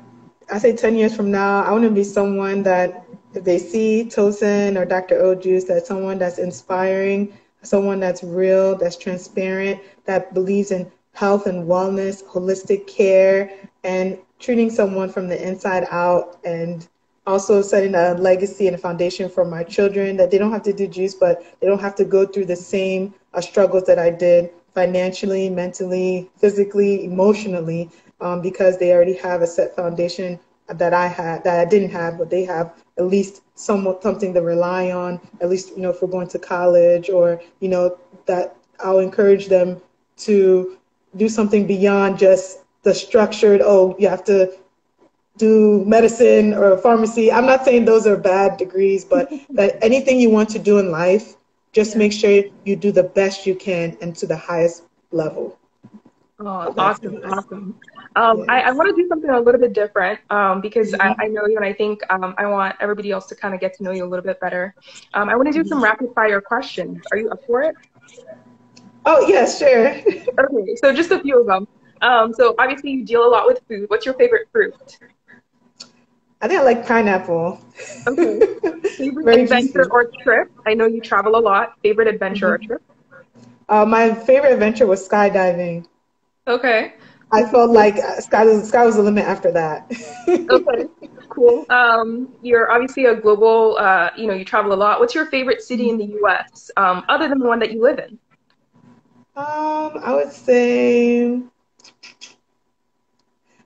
say 10 years from now, I want to be someone that if they see Tosin or Dr. Ojuice, that's someone that's inspiring, someone that's real, that's transparent, that believes in health and wellness, holistic care, and treating someone from the inside out, and also setting a legacy and a foundation for my children that they don't have to do juice, but they don't have to go through the same struggles that I did financially, mentally, physically, emotionally, because they already have a set foundation that I didn't have, but they have at least something to rely on, at least, if we're going to college, or, that I'll encourage them to do something beyond just the structured, oh, you have to do medicine or pharmacy. I'm not saying those are bad degrees, but that anything you want to do in life, just make sure you do the best you can and to the highest level. Oh, That's awesome, nice. awesome. I want to do something a little bit different because I know you, and I think I want everybody else to kind of get to know you a little bit better. I want to do some rapid fire questions. Are you up for it? Oh, yes, sure. Okay, so just a few of them. So obviously you deal a lot with food. What's your favorite fruit? I think I like pineapple. Okay. Favorite Very adventure juicy. or trip? I know you travel a lot. Favorite adventure or trip? My favorite adventure was skydiving. Okay. I Cool, cool, felt cool. like sky was the limit after that. Okay. Cool. You're obviously a global, you travel a lot. What's your favorite city in the US, other than the one that you live in? I would say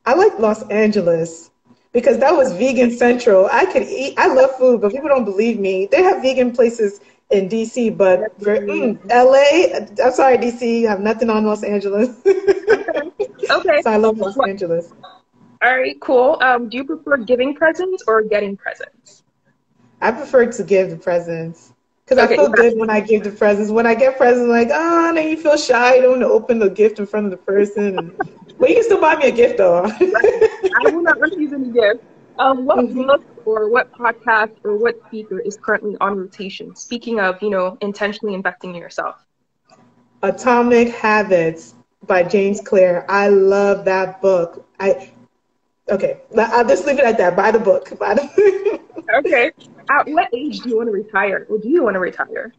I like Los Angeles because that was vegan central. I could eat. I love food, but people don't believe me. They have vegan places in DC, Yes, but you for do. LA, I'm sorry, DC, you have nothing on Los Angeles. Okay. Okay. So I love Los What? Angeles. All right, cool. Do you prefer giving presents or getting presents? I prefer to give the presents because I Okay, feel good when I give the presents. When I get presents, like, oh, then you feel shy. You don't want to open the gift in front of the person. But you can still buy me a gift, though. I will not refuse any gift. What book or what podcast or what speaker is currently on rotation? Speaking of, intentionally investing in yourself. Atomic Habits by James Clear. I love that book. Okay, I'll just leave it at that. Buy the book. Buy the Okay. At what age do you want to retire, or do you want to retire?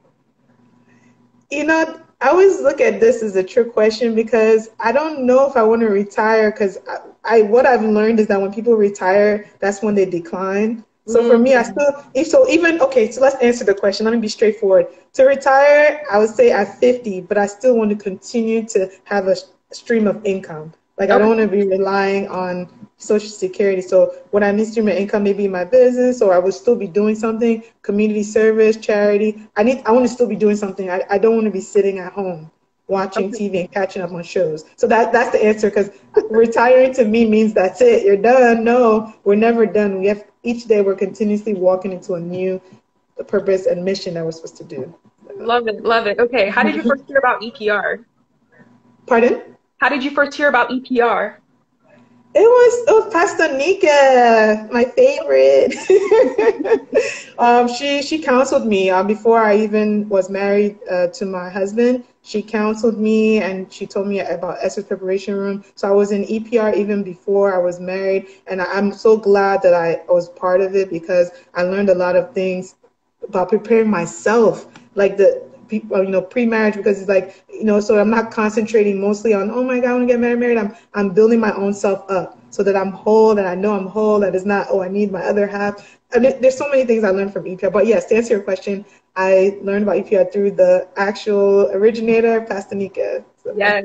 I always look at this as a trick question because I don't know if I want to retire because what I've learned is that when people retire, that's when they decline. So for me, I Mm, still, if so even, okay, so let's answer the question. Let me be straightforward. To retire, I would say at 50, but I still want to continue to have a stream of income. Like I don't want okay. to be relying on Social Security. So when I need stream of income, maybe my business, or I would still be doing something, community service, charity. I want to still be doing something. I don't want to be sitting at home watching Okay. TV and catching up on shows. So that's the answer because retiring to me means that's it. You're done. No, we're never done. We have each day we're continuously walking into a new purpose and mission that we're supposed to do. Love it. Love it. Okay. How did you first hear about EPR? Pardon? How did you first hear about EPR? It was Pastor Nika, my favorite. She counseled me before I even was married to my husband. She counseled me and she told me about Esther's Preparation Room. So I was in EPR even before I was married, and I'm so glad that I was part of it because I learned a lot of things about preparing myself, like the people, pre-marriage, because it's like, so I'm not concentrating mostly on, oh my God, I want to get married. I'm building my own self up so that I'm whole, that I know I'm whole, that it's not, oh, I need my other half. I mean, there's so many things I learned from EPR. But yes, to answer your question, I learned about EPR through the actual originator, Pastor Nika. So. Yes.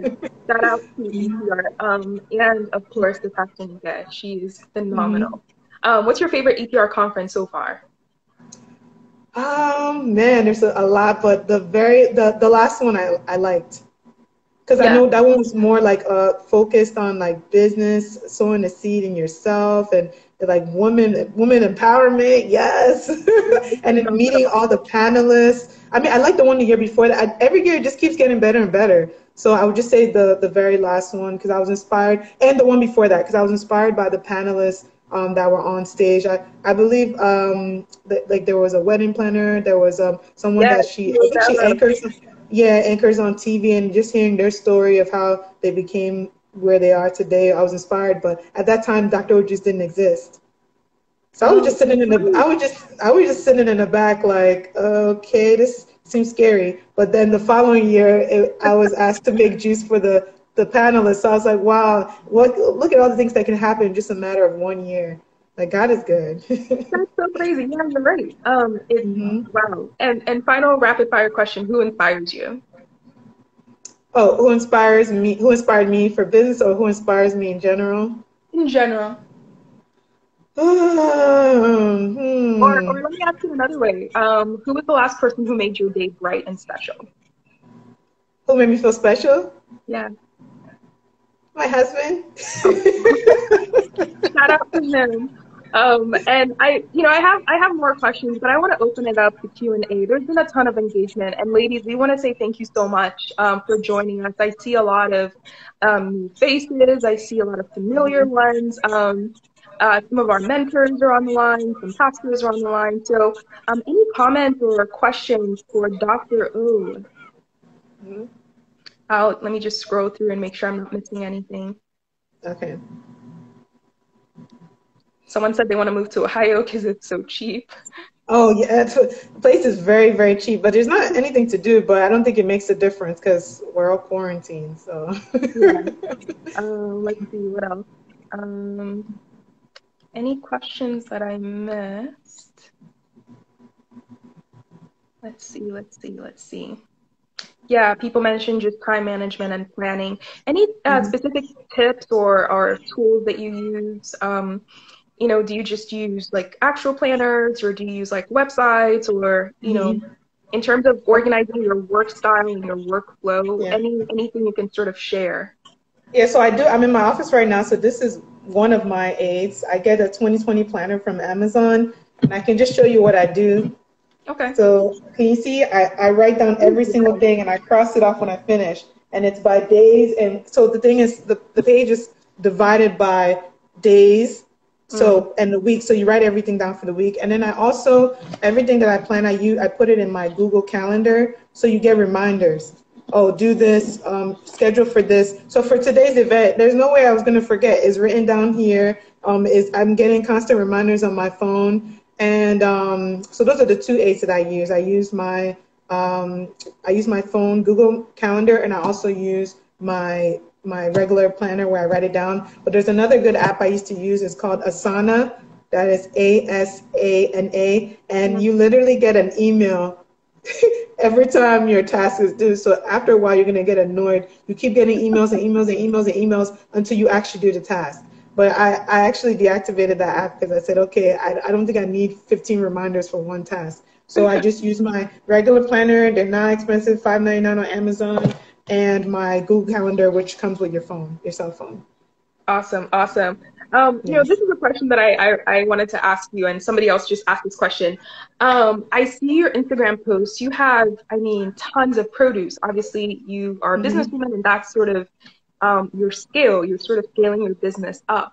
Shout out to EPR. And of course, the Pastor Nika. She is phenomenal. What's your favorite EPR conference so far? Man, there's a lot, but the last one I liked. Because I Yeah. know that one was more like focused on like business, sowing a seed in yourself, and like woman empowerment, yes, and then meeting all the panelists. I mean, I like the one the year before that. Every year it just keeps getting better and better. So I would just say the very last one because I was inspired, and the one before that because I was inspired by the panelists that were on stage. I believe like there was a wedding planner, there was someone Yes, that I think she Bella. anchors, yeah, anchors on TV, and just hearing their story of how they became where they are today, I was inspired. But at that time, Dr. O just didn't exist. So I was Oh, just sitting in the I was just sitting in the back like, okay, this seems scary. But then the following year, I was asked to make juice for the panelists. So I was like, wow, what look at all the things that can happen in just a matter of 1 year. Like God is good. that's so crazy. Yeah, you're right. It's hmm wow. And final rapid fire question: who inspires you Oh, who inspires me? Who inspired me for business, or who inspires me in general? in general? Or Hmm. let me ask you another way. Who was the last person who made your day bright and special? Who made me feel special? Yeah. My husband. Oh, shout out to him. And I have more questions, but I want to open it up to Q&A. There's been a ton of engagement, and ladies, we want to say thank you so much for joining us. I see a lot of new faces. I see a lot of familiar ones. Some of our mentors are on the line. Some pastors are on the line. So, any comments or questions for Dr. O? Mhm. Let me just scroll through and make sure I'm not missing anything. Okay. Someone said they want to move to Ohio because it's so cheap. Oh yeah, the place is very, very cheap, but there's not anything to do. But I don't think it makes a difference because we're all quarantined. So Yeah. Let's see what else. Um, any questions that I missed? Let's see. Yeah, people mentioned just time management and planning. Any Mhm. specific tips or tools that you use? Do you just use like actual planners or do you use like websites or, Mhm. in terms of organizing your work style and your workflow, Yeah. anything you can sort of share? Yeah, so I do. I'm in my office right now, so this is one of my aids. I get a 2020 planner from Amazon, and I can just show you what I do. Okay. So can you see? I write down every single thing, and I cross it off when I finish, and it's by days. And so the thing is, the page is divided by days. Mm. So and the week. So you write everything down for the week, and then I also everything that I plan, I put it in my Google Calendar, so you get reminders. Oh, do this, schedule for this. So for today's event, there's no way I was going to forget. It's written down here. Is I'm getting constant reminders on my phone, and so those are the two aids that I use. I use my phone, Google Calendar, and I also use my regular planner where I write it down. But there's another good app I used to use. It's called Asana. That is Asana, and you literally get an email every time your task is due. So after a while, you're going to get annoyed. You keep getting emails and emails and emails and emails until you actually do the task. But I actually deactivated that app because I said, okay, I don't think I need 15 reminders for one task. So I just use my regular planner. They're not expensive, $5.99 on Amazon, and my Google Calendar, which comes with your phone, your cell phone. Awesome, awesome. Yeah. This is a question that I wanted to ask you, and somebody else just asked this question. I see your Instagram posts. You have, I mean, tons of produce. Obviously, you are a hmm businesswoman, and that's sort of your scale. You're sort of scaling your business up.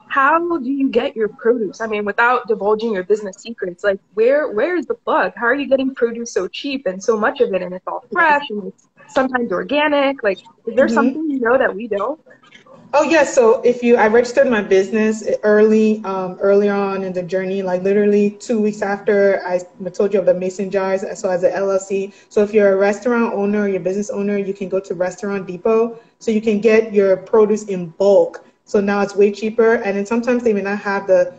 How do you get your produce? I mean, without divulging your business secrets, like where is the plug? How are you getting produce so cheap and so much of it, and it's all fresh and it's sometimes organic? Like, is there hmm something you know that we don't? Oh yeah, so I registered my business earlier on in the journey, like literally 2 weeks after I told you of the mason jars. So as an LLC, so if you're a restaurant owner, your business owner, you can go to Restaurant Depot, so you can get your produce in bulk. So now it's way cheaper, and then sometimes they may not have the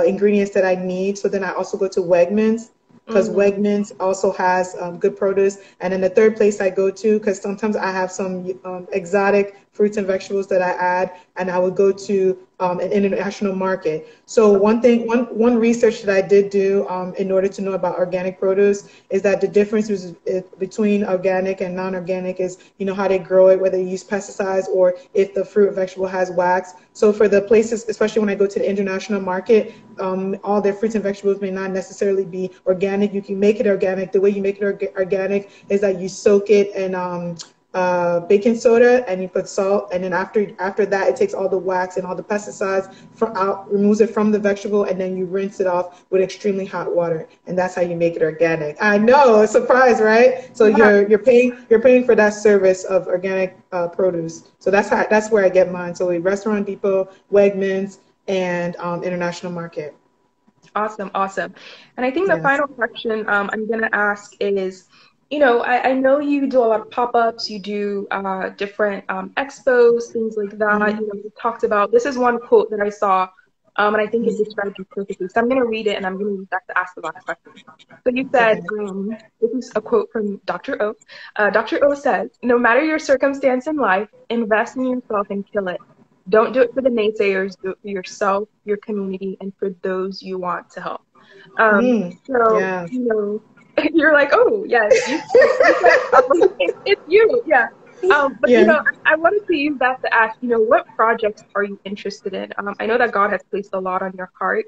ingredients that I need. So then I also go to Wegmans because Mm, Wegmans also has good produce. And then the third place I go to, because sometimes I have some exotic fruits and vegetables that I add, and I would go to an international market. So okay. one research that I did do in order to know about organic produce is that the difference between organic and non-organic is, how they grow it, whether you use pesticides or if the fruit or vegetable has wax. So for the places, especially when I go to the international market, all their fruits and vegetables may not necessarily be organic. You can make it organic. The way you make it organic is that you soak it in baking soda, and you put salt, and then after that, it takes all the wax and all the pesticides from out, removes it from the vegetable, and then you rinse it off with extremely hot water, and that's how you make it organic. I know, a surprise, right? So Yeah. you're paying for that service of organic produce. So that's where I get mine. So Restaurant Depot, Wegmans, and International Market. Awesome, awesome. And I think the Yes. final question I'm going to ask is, I know you do a lot of pop-ups, you do different expos, things like that. Hmm. You talked about, this is one quote that I saw, and I think it describes you perfectly. So I'm going to read it, and I'm going to use that to ask the last question. So you said, Okay. this is a quote from Dr. O. Dr. O says, no matter your circumstance in life, invest in yourself and kill it. Don't do it for the naysayers, do it for yourself, your community, and for those you want to help. Um, Mm. so, Yeah. you're like, oh, yes, it's you, yeah. But, Yeah. I wanted to use that to ask, what projects are you interested in? I know that God has placed a lot on your heart.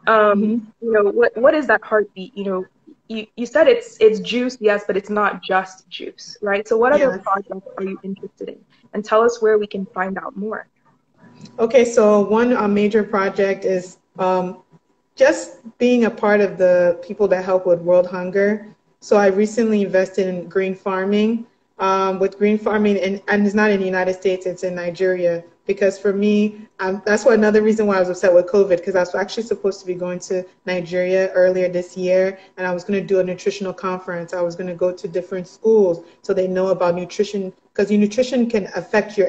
Hmm. What is that heartbeat? You said it's juice, yes, but it's not just juice, right? So what other Yeah. projects are you interested in? And tell us where we can find out more. Okay, so one major project is just being a part of the people that help with world hunger. So I recently invested in green farming. With green farming, and it's not in the United States, it's in Nigeria. Because for me, that's why another reason why I was upset with COVID, because I was actually supposed to be going to Nigeria earlier this year, and I was going to do a nutritional conference. I was going to go to different schools so they know about nutrition, because your nutrition can affect your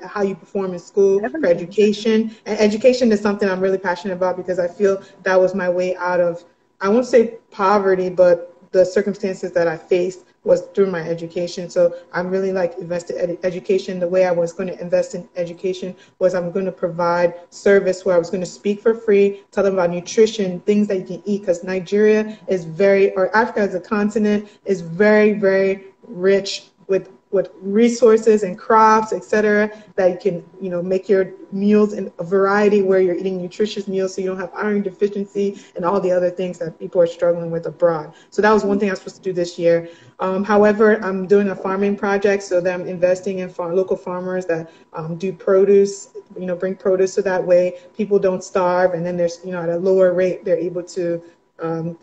how you perform in school for Everything. education. And education is something I'm really passionate about because I feel that was my way out of, I won't say poverty, but the circumstances that I faced was through my education. So I'm really like invested in education. The way I was going to invest in education was I'm going to provide service where I was going to speak for free, tell them about nutrition, things that you can eat, because Nigeria is or Africa as a continent is very, very rich with resources and crops, etc., that you can, make your meals in a variety where you're eating nutritious meals so you don't have iron deficiency and all the other things that people are struggling with abroad. So that was one thing I was supposed to do this year. However, I'm doing a farming project, so that I'm investing in local farmers that do produce, bring produce, so that way people don't starve, and then there's, at a lower rate, they're able to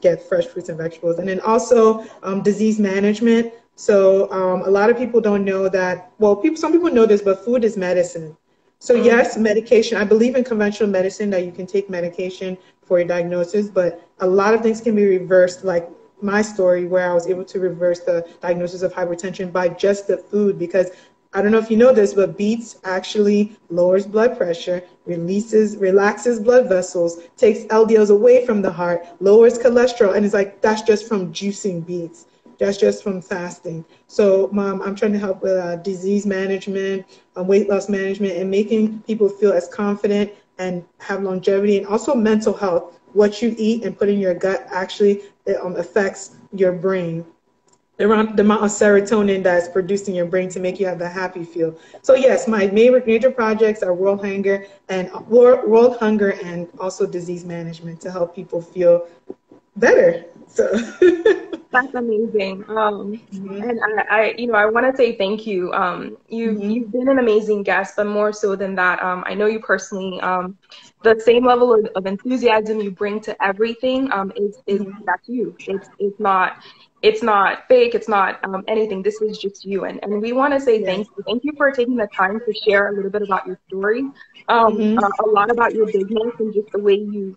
get fresh fruits and vegetables. And then also disease management. So a lot of people don't know that, well, some people know this, but food is medicine. So Mm. yes, medication. I believe in conventional medicine that you can take medication for your diagnosis, but a lot of things can be reversed, like my story where I was able to reverse the diagnosis of hypertension by just the food, because I don't know if you know this, but beets actually lowers blood pressure, relaxes blood vessels, takes LDLs away from the heart, lowers cholesterol, and it's like that's just from juicing beets. That's just from fasting. So, Mom, I'm trying to help with disease management, weight loss management, and making people feel as confident and have longevity, and also mental health. What you eat and put in your gut actually affects your brain, the amount of serotonin that's produced in your brain to make you have a happy feel. So yes, my major projects are world hunger and also disease management to help people feel better. So. That's amazing. Mhm. And I want to say thank you. You've Mhm. been an amazing guest, but more so than that, I know you personally. The same level of enthusiasm you bring to everything, is Mhm. that's you. It's not fake. It's not anything. This is just you. And we want to say Yes. thank you. Thank you for taking the time to share a little bit about your story, Mhm. a lot about your business and just the way you've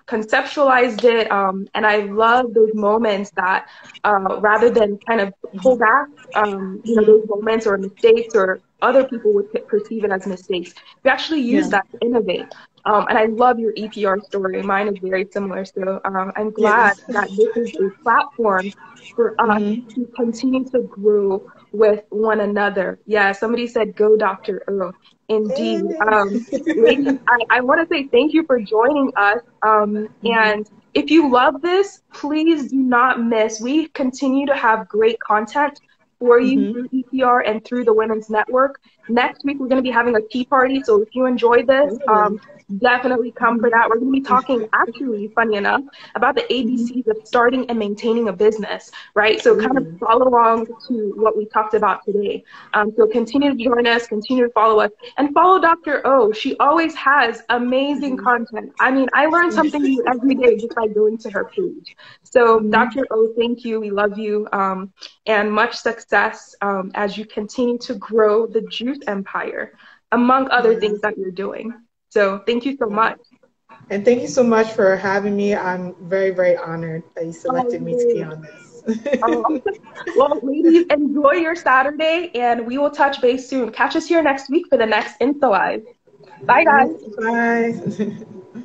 conceptualized it, and I love those moments that rather than kind of pull back, those Mhm. moments or mistakes or other people would perceive it as mistakes, you actually use Yeah. that to innovate. And I love your EPR story. Mine is very similar. So I'm glad Yes. that this is a platform for us Mhm. to continue to grow with one another. Yeah, somebody said, go Dr. Earl. Indeed. Hey. Ladies, I want to say thank you for joining us. Mhm. And if you love this, please do not miss. We continue to have great content for you Mhm. through EPR and through the Women's Network. Next week, we're going to be having a tea party. So if you enjoyed this, Oh. definitely come for that. We're going to be talking, actually, funny enough, about the ABCs of starting and maintaining a business, right? So kind of Ooh. follow along to what we talked about today. So continue to join us, continue to follow us, and follow Dr. O. She always has amazing content. I mean, I learn something new every day just by going to her page. So Dr. O, thank you. We love you. And much success as you continue to grow the juice empire, among other things that you're doing. So thank you so much. And thank you so much for having me. I'm very, very honored that you selected me to be Oh, on this. oh. Well, ladies, enjoy your Saturday, and we will touch base soon. Catch us here next week for the next Insta Live. Bye, guys. Bye.